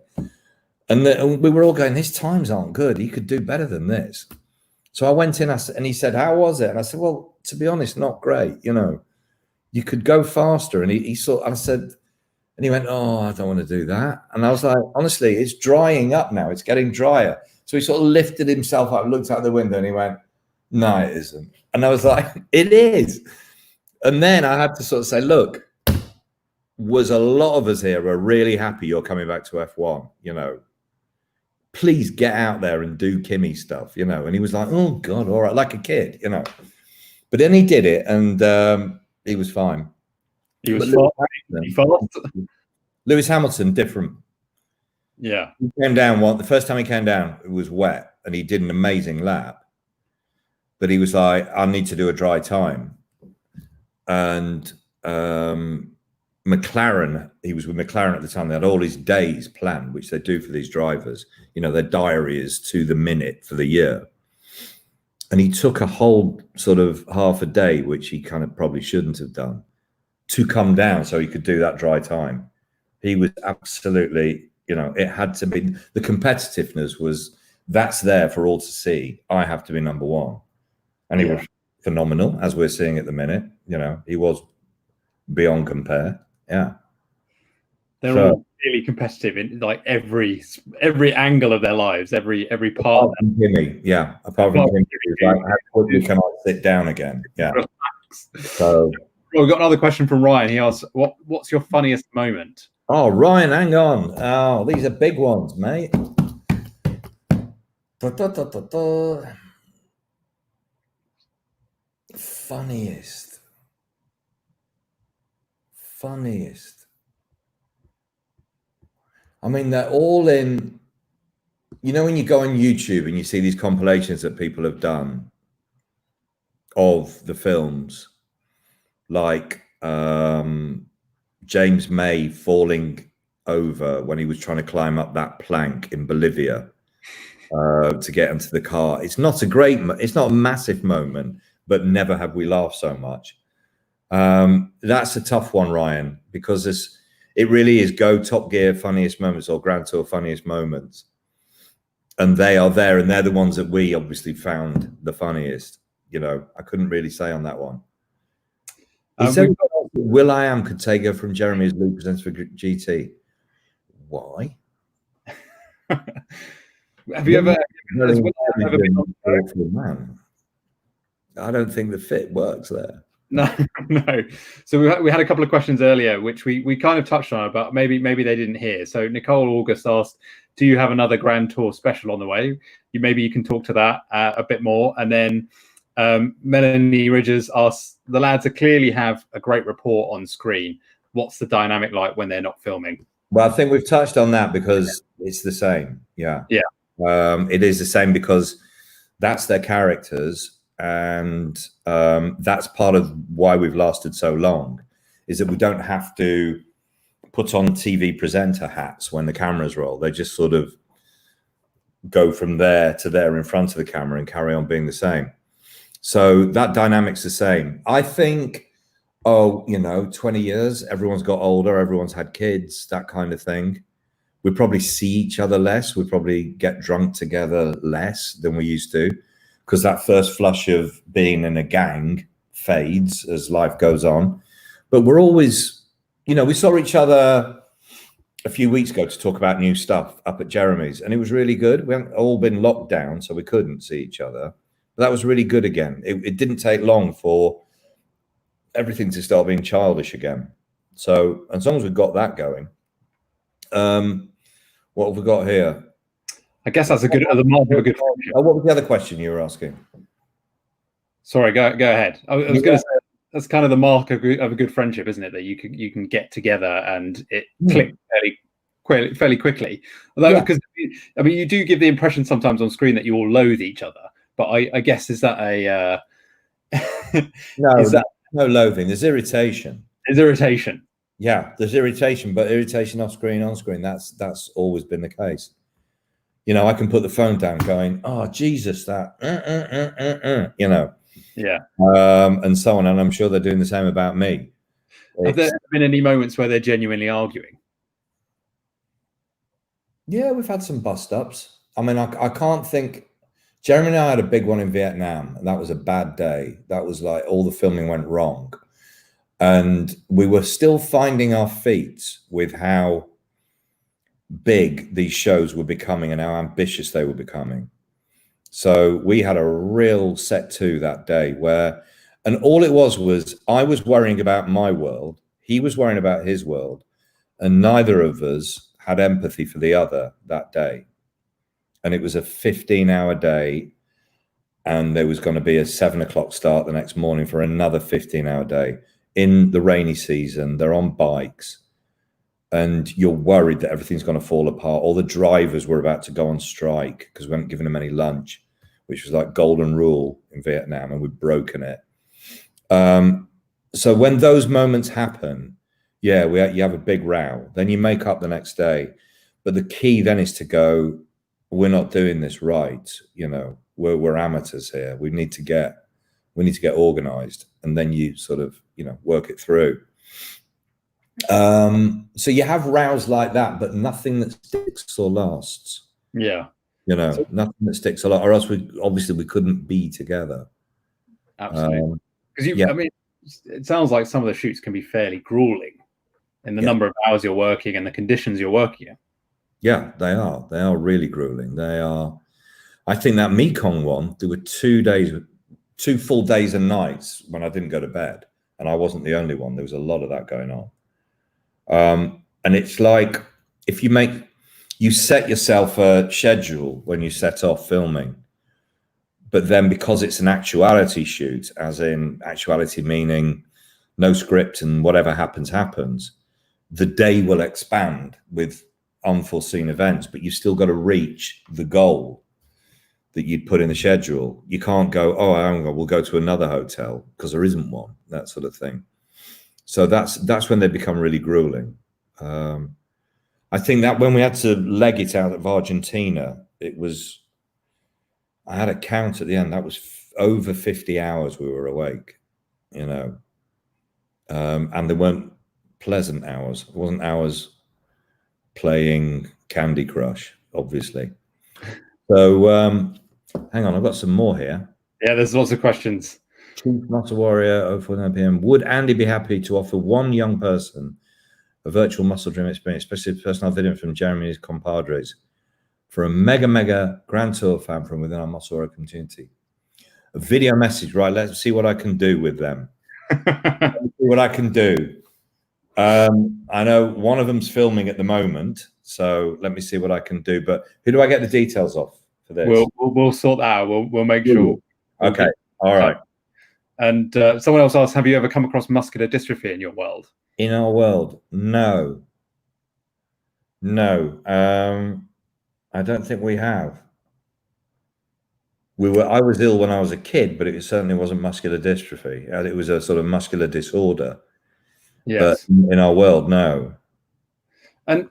And we were all going, his times aren't good. He could do better than this. So I went in and he said, how was it? And I said, well, to be honest, not great. You could go faster. And I said, and he went, oh, I don't want to do that. And I was like, honestly, it's drying up now. It's getting drier. So he sort of lifted himself up, looked out the window and he went, no, it isn't. And I was like, it is. And then I had to sort of say, look, was a lot of us here are really happy you're coming back to F1, please get out there and do Kimi stuff, And he was like, oh God, all right, like a kid, But then he did it and he was fine. He was fast. Lewis Hamilton, different. Yeah. He came down the first time he came down, it was wet and he did an amazing lap. But he was like, I need to do a dry time. And McLaren, he was with McLaren at the time. They had all his days planned, which they do for these drivers. Their diary is to the minute for the year. And he took a whole sort of half a day, which he kind of probably shouldn't have done, to come down so he could do that dry time. He was absolutely, it had to be, the competitiveness was, that's there for all to see. I have to be number one. And he was phenomenal, as we're seeing at the minute. He was beyond compare. Yeah. They're all really competitive in like every angle of their lives, every part. Apart from Kimi, yeah. Apart from Kimi, like, how quickly can I sit down again? Yeah. So well, we've got another question from Ryan. He asks, what's your funniest moment? Oh, Ryan, hang on. Oh, these are big ones, mate. Funniest. I mean, they're all in, when you go on YouTube and you see these compilations that people have done of the films, like James May falling over when he was trying to climb up that plank in Bolivia to get into the car. It's not a massive moment, but never have we laughed so much. That's a tough one, Ryan, because it really is go Top Gear funniest moments or Grand Tour funniest moments. And they are there, and they're the ones that we obviously found the funniest. I couldn't really say on that one. He said Will.i.am could take her from Jeremy as Luke presents for GT. Why? Have you ever been on man? I don't think the fit works there. No. So we had a couple of questions earlier, which we kind of touched on, but maybe they didn't hear. So Nicole August asked, do you have another Grand Tour special on the way? Maybe you can talk to that a bit more. And then Melanie Ridges asks, the lads clearly have a great report on screen. What's the dynamic like when they're not filming? Well, I think we've touched on that because it's the same. Yeah. It is the same because that's their characters. And that's part of why we've lasted so long, is that we don't have to put on TV presenter hats when the cameras roll. They just sort of go from there to there in front of the camera and carry on being the same. So that dynamic's the same. I think, 20 years, everyone's got older, everyone's had kids, that kind of thing. We probably see each other less. We probably get drunk together less than we used to. because that first flush of being in a gang fades as life goes on. But we're always, you know, we saw each other a few weeks ago to talk about new stuff up at Jeremy's, and it was really good. We haven't all been locked down, so we couldn't see each other. But that was really good again. It didn't take long for everything to start being childish again. So as long as we've got that going, what have we got here? I guess that's the mark of a good friendship. What was the other question you were asking? Sorry, go ahead. I was going to say that's kind of the mark of a good friendship, isn't it? That you can get together and it clicks fairly quickly. Although, because I mean, you do give the impression sometimes on screen that you all loathe each other. But I guess is that a no loathing. There's irritation. There's irritation. Yeah, there's irritation, but irritation off screen, on screen. That's always been the case. You know, I can put the phone down, going, "Oh Jesus, that," you know. Yeah. And so on, and I'm sure they're doing the same about me. Have there been any moments where they're genuinely arguing? Yeah, we've had some bust-ups. I mean, I can't think. Jeremy and I had a big one in Vietnam, and that was a bad day. That was like all the filming went wrong. And we were still finding our feet with how big these shows were becoming and how ambitious they were becoming. So we had a real set to that day where, and all it was I was worrying about my world, he was worrying about his world, and neither of us had empathy for the other that day. And it was a 15-hour day, and there was going to be a 7 o'clock start the next morning for another 15-hour day in the rainy season. They're on bikes, and you're worried that everything's going to fall apart. All the drivers were about to go on strike because we hadn't given them any lunch, which was like golden rule in Vietnam, and we'd broken it. So when those moments happen, you have a big row. Then you make up the next day. But the key then is to go, we're not doing this right. You know, we're amateurs here. We need to get organized, and then you sort of, you know, work it through. So you have rows like that, but nothing that sticks or lasts. Yeah. You know, nothing that sticks a lot, or else we couldn't be together. Absolutely. Because I mean, it sounds like some of the shoots can be fairly grueling in the number of hours you're working and the conditions you're working in. Yeah, they are. They are really grueling. They are. I think that Mekong one, there were 2 full days and nights when I didn't go to bed, and I wasn't the only one. There was a lot of that going on. And it's like if you set yourself a schedule when you set off filming, but then because it's an actuality shoot, as in actuality meaning no script and whatever happens, the day will expand with unforeseen events, but you've still got to reach the goal that you'd put in the schedule. You can't go, we'll go to another hotel because there isn't one, that sort of thing. So that's when they become really grueling. I think that when we had to leg it out of Argentina, I had a count at the end. That was over 50 hours we were awake, you know. And they weren't pleasant hours. It wasn't hours playing Candy Crush, obviously. So hang on, I've got some more here. Yeah, there's lots of questions. Chief Muscle Warrior, 04 PM. Would Andy be happy to offer one young person a virtual muscle dream experience, especially the personal video from Jeremy's compadres, for a mega Grand Tour fan from within our Muscle Warrior community? A video message, right? Let's see what I can do with them. Let's see what I can do. I know one of them's filming at the moment, so let me see what I can do. But who do I get the details of for this? We'll sort that out. We'll make sure. Okay. All right. And someone else asked, have you ever come across muscular dystrophy in your world? In our world, no. I don't think we have. I was ill when I was a kid, but it certainly wasn't muscular dystrophy. It was a sort of muscular disorder. Yes. But in our world, no. And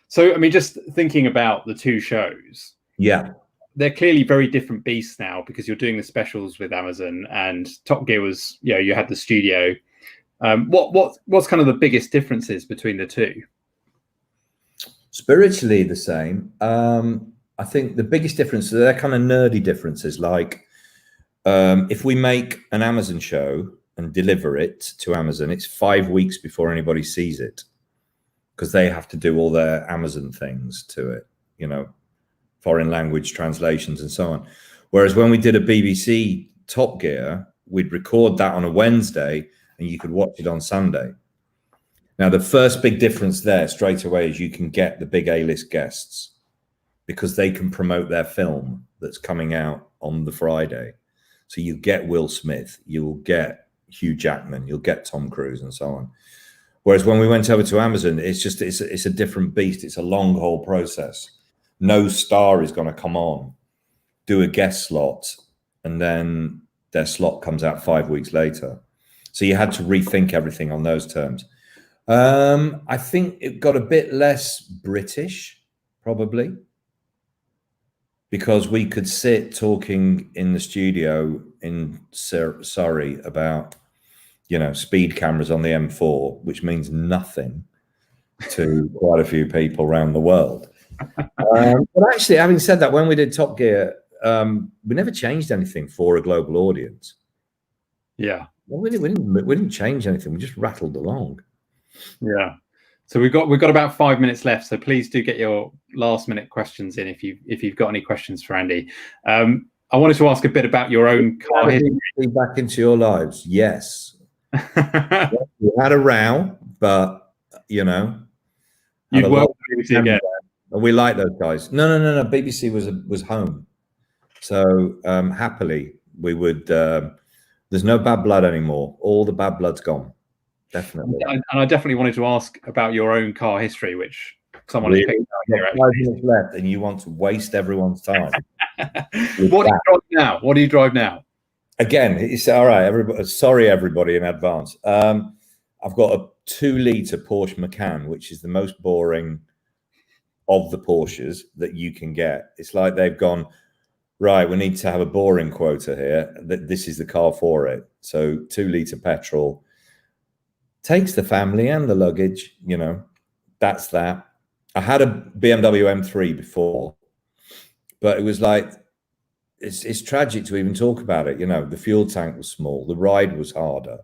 so, I mean, just thinking about the two shows. Yeah. They're clearly very different beasts now because you're doing the specials with Amazon, and Top Gear was, you had the studio. What's kind of the biggest differences between the two? Spiritually the same. I think the biggest difference, they're kind of nerdy differences. Like If we make an Amazon show and deliver it to Amazon, it's 5 weeks before anybody sees it, because they have to do all their Amazon things to it, you know, foreign language translations and so on. Whereas when we did a BBC Top Gear, we'd record that on a Wednesday and you could watch it on Sunday. Now, the first big difference there straight away is you can get the big A-list guests because they can promote their film that's coming out on the Friday. So you get Will Smith, you'll get Hugh Jackman, you'll get Tom Cruise and so on. Whereas when we went over to Amazon, it's a different beast. It's a long haul process. No star is going to come on, do a guest slot, and then their slot comes out 5 weeks later. So you had to rethink everything on those terms. I think it got a bit less British, probably, because we could sit talking in the studio in Surrey about, you know, speed cameras on the M4, which means nothing to quite a few people around the world. But actually, having said that, when we did Top Gear, we never changed anything for a global audience. Yeah. Well, we didn't change anything. We just rattled along. Yeah. So we've got about 5 minutes left. So please do get your last minute questions in if you've got any questions for Andy. I wanted to ask a bit about your own car history. Back into your lives, yes. We had a row, but you know, you'd work with BBC again. And we like those guys. No. BBC was home, so happily we would. There's no bad blood anymore. All the bad blood's gone. Definitely. And I definitely wanted to ask about your own car history, which someone has picked out here. 5 minutes left, and you want to waste everyone's time. What do you drive now? What do you drive now? Again, it's all right. Everybody, sorry, everybody in advance. I've got a 2-litre Porsche Macan, which is the most boring of the Porsches that you can get. It's like they've gone, right, we need to have a boring quota here. This is the car for it. So 2-litre petrol takes the family and the luggage, you know, that's that. I had a BMW M3 before, but it was like, it's tragic to even talk about it. You know, the fuel tank was small, the ride was harder.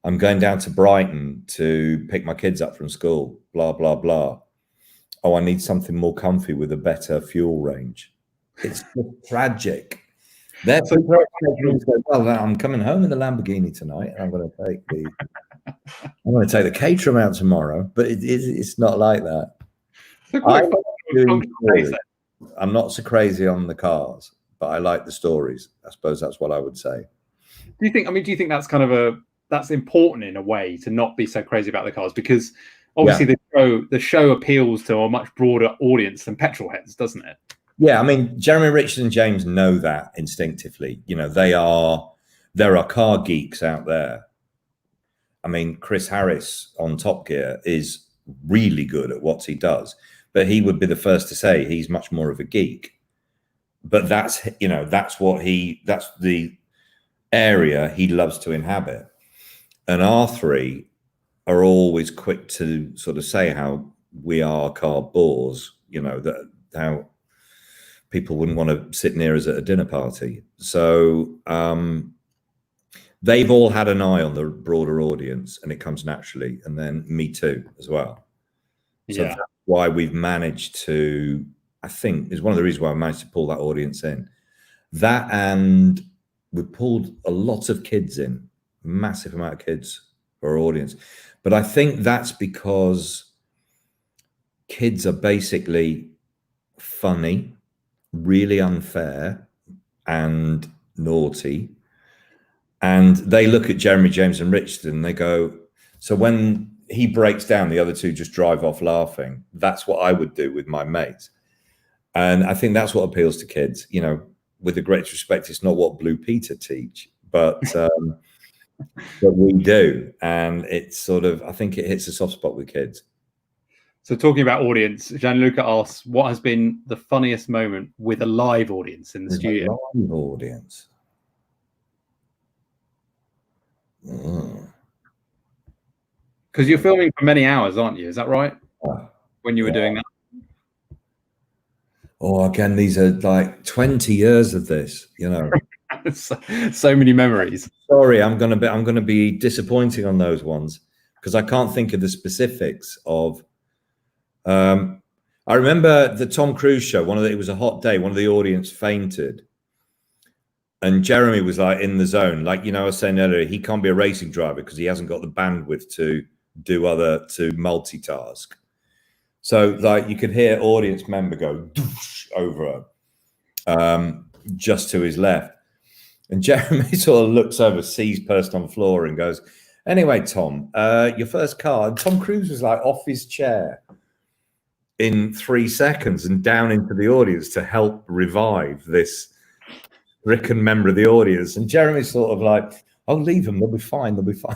I'm going down to Brighton to pick my kids up from school, blah, blah, blah. Oh, I need something more comfy with a better fuel range. It's just tragic. Therefore, well, I'm coming home in the Lamborghini tonight, and I'm going to take the Caterham out tomorrow. But it's not like that. I'm not so crazy on the cars, but I like the stories. I suppose that's what I would say. Do you think that's kind of that's important in a way to not be so crazy about the cars? Because obviously the show appeals to a much broader audience than petrol heads, doesn't it? Yeah, I mean, Jeremy, Richard, and James know that instinctively. You know, there are car geeks out there. I mean, Chris Harris on Top Gear is really good at what he does, but he would be the first to say he's much more of a geek. But that's the area he loves to inhabit. And our three are always quick to sort of say how we are car bores, you know, how people wouldn't want to sit near us at a dinner party. So they've all had an eye on the broader audience, and it comes naturally. And then me too, as well. So that's why we've managed to, I think, is one of the reasons why I managed to pull that audience in. That, and we pulled a lot of kids in, massive amount of kids for our audience. But I think that's because kids are basically funny, really unfair and naughty, and they look at Jeremy, James, and Richard and they go, so when he breaks down, the other two just drive off laughing. That's what I would do with my mates. And I think that's what appeals to kids. You know, with the greatest respect, it's not what Blue Peter teach, but but we do. And it's sort of, I think it hits a soft spot with kids. So talking about audience, Gianluca asks, what has been the funniest moment with a live audience in the studio? A live audience. Because you're filming for many hours, aren't you? Is that right? When you were doing that? Oh, again, these are like 20 years of this, you know. So many memories. Sorry, I'm gonna be disappointing on those ones because I can't think of the specifics of. I remember the Tom Cruise show. It was a hot day. One of the audience fainted, and Jeremy was like in the zone. Like, I was saying earlier, he can't be a racing driver because he hasn't got the bandwidth to multitask. So like you could hear audience member go over just to his left. And Jeremy sort of looks over, sees person on the floor and goes, anyway, Tom, your first car. And Tom Cruise was like off his chair in 3 seconds and down into the audience to help revive this stricken member of the audience. And Jeremy's sort of like, oh, leave them. They'll be fine. They'll be fine.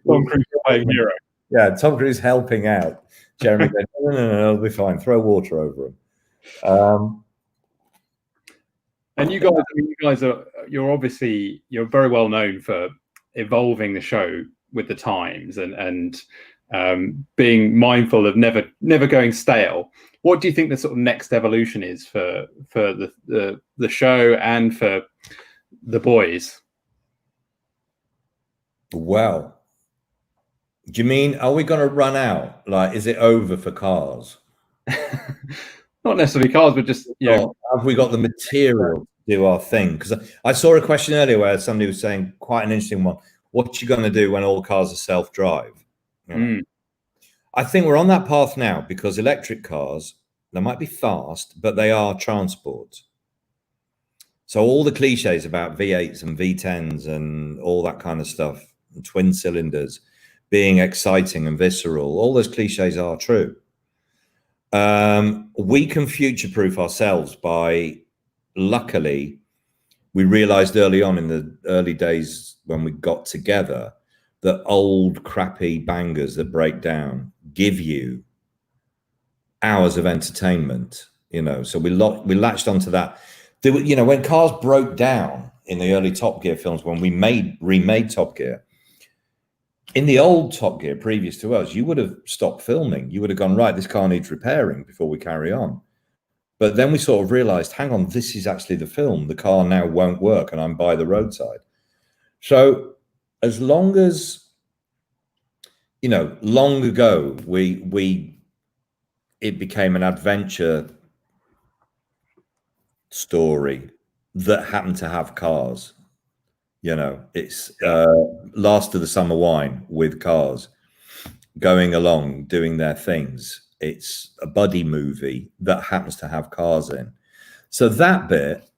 Tom Cruise playing hero. Yeah, Tom Cruise helping out. Jeremy goes, no, they'll be fine. Throw water over them. And you guys you're very well known for evolving the show with the times and being mindful of never going stale. What do you think the sort of next evolution is for the show and for the boys? Well, do you mean, are we going to run out? Like, is it over for cars? Not necessarily cars, but just, have we got the material to do our thing? Because I saw a question earlier where somebody was saying, quite an interesting one, what you going to do when all cars are self-drive? I think we're on that path now because electric cars, they might be fast, but they are transport. So all the cliches about V8s and V10s and all that kind of stuff, and twin cylinders being exciting and visceral, all those cliches are true. We can future-proof ourselves by, luckily, we realized early on in the early days when we got together that old crappy bangers that break down give you hours of entertainment, so we latched onto that. When cars broke down in the early Top Gear films, when we remade Top Gear, in the old Top Gear previous to us, you would have stopped filming. You would have gone, right, this car needs repairing before we carry on. But then we sort of realized, hang on, this is actually the film. The car now won't work and I'm by the roadside. So as long as, long ago, it became an adventure story that happened to have cars. It's Last of the Summer Wine with cars going along, doing their things. It's a buddy movie that happens to have cars in. So that bit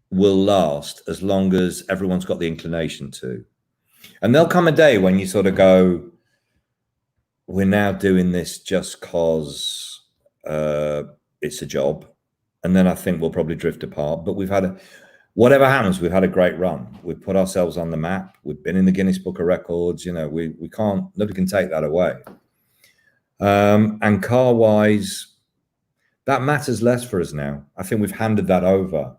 will last as long as everyone's got the inclination to. And there'll come a day when you sort of go, we're now doing this just cause it's a job. And then I think we'll probably drift apart. But whatever happens, we've had a great run. We've put ourselves on the map. We've been in the Guinness Book of Records. Nobody can take that away. And car-wise, that matters less for us now. I think we've handed that over,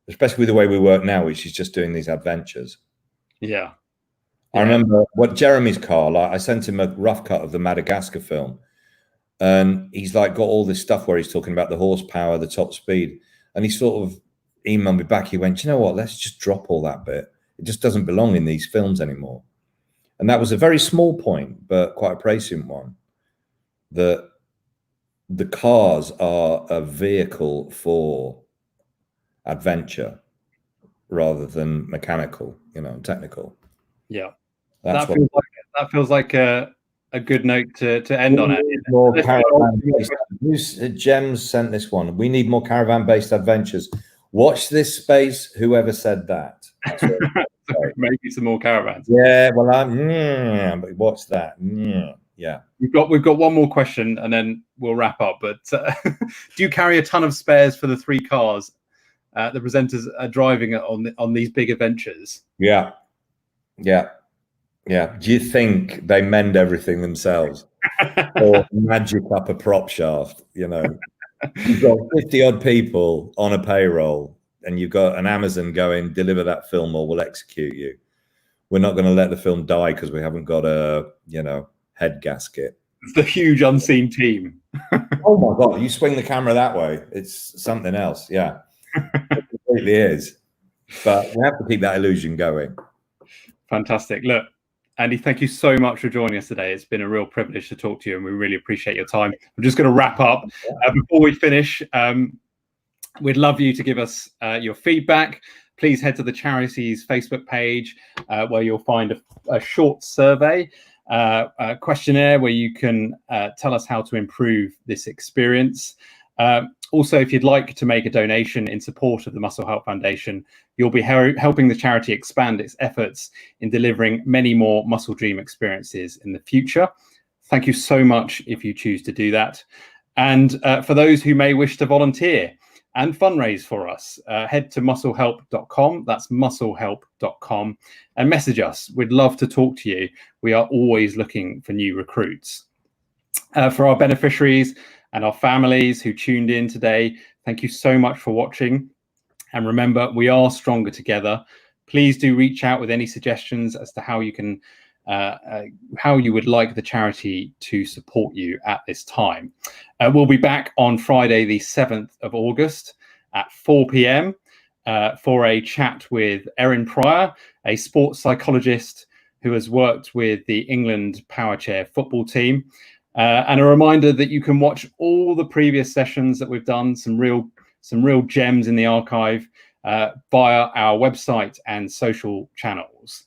especially with the way we work now, which is just doing these adventures. Yeah. I remember what Jeremy's car, I sent him a rough cut of the Madagascar film. And he's got all this stuff where he's talking about the horsepower, the top speed. And he sort of emailed me back. He went, you know what, let's just drop all that bit. It just doesn't belong in these films anymore. And that was a very small point, but quite a prescient one, that the cars are a vehicle for adventure rather than mechanical, technical. Yeah. That feels like a good note to end on it. More caravan-based. Gems sent this one. We need more caravan-based adventures. Watch this space. Whoever said that. Maybe some more caravans. Yeah. Well, but watch that. Yeah. We've got one more question and then we'll wrap up. But do you carry a ton of spares for the 3 cars the presenters are driving on these big adventures? Yeah. Do you think they mend everything themselves or magic up a prop shaft? You've got 50 odd people on a payroll and you've got an Amazon going, deliver that film or we'll execute you. We're not going to let the film die because we haven't got a, head gasket. It's the huge unseen team. Oh my God, you swing the camera that way. It's something else. Yeah. completely is. But we have to keep that illusion going. Fantastic. Look, Andy, thank you so much for joining us today. It's been a real privilege to talk to you, and we really appreciate your time. I'm just going to wrap up. Before we finish, we'd love you to give us your feedback. Please head to the charity's Facebook page, where you'll find a short survey, a questionnaire where you can tell us how to improve this experience. Also, if you'd like to make a donation in support of the Muscle Health Foundation, you'll be helping the charity expand its efforts in delivering many more Muscle Dream experiences in the future. Thank you so much if you choose to do that. And for those who may wish to volunteer and fundraise for us, head to musclehelp.com. That's musclehelp.com, and message us. We'd love to talk to you. We are always looking for new recruits. For our beneficiaries and our families who tuned in today, thank you so much for watching. And remember, we are stronger together. Please do reach out with any suggestions as to how you can, how you would like the charity to support you at this time. We'll be back on Friday, the 7th of August at 4 p.m. For a chat with Erin Pryor, a sports psychologist who has worked with the England Power Chair football team. And a reminder that you can watch all the previous sessions that we've done, some real gems in the archive, via our website and social channels.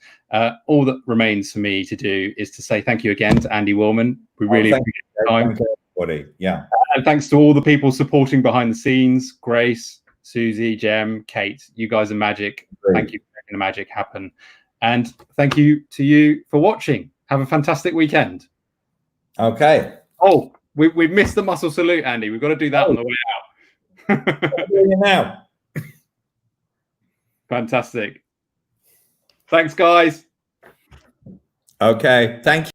All that remains for me to do is to say thank you again to Andy Wilman. We really appreciate your time. Thank you, everybody. Yeah. And thanks to all the people supporting behind the scenes: Grace, Susie, Jem, Kate. You guys are magic. Great. Thank you for making the magic happen. And thank you to you for watching. Have a fantastic weekend. Okay. Oh, we've missed the muscle salute, Andy. We've got to do that on the way out. What are you doing now? Fantastic. Thanks, guys. Okay. Thank you.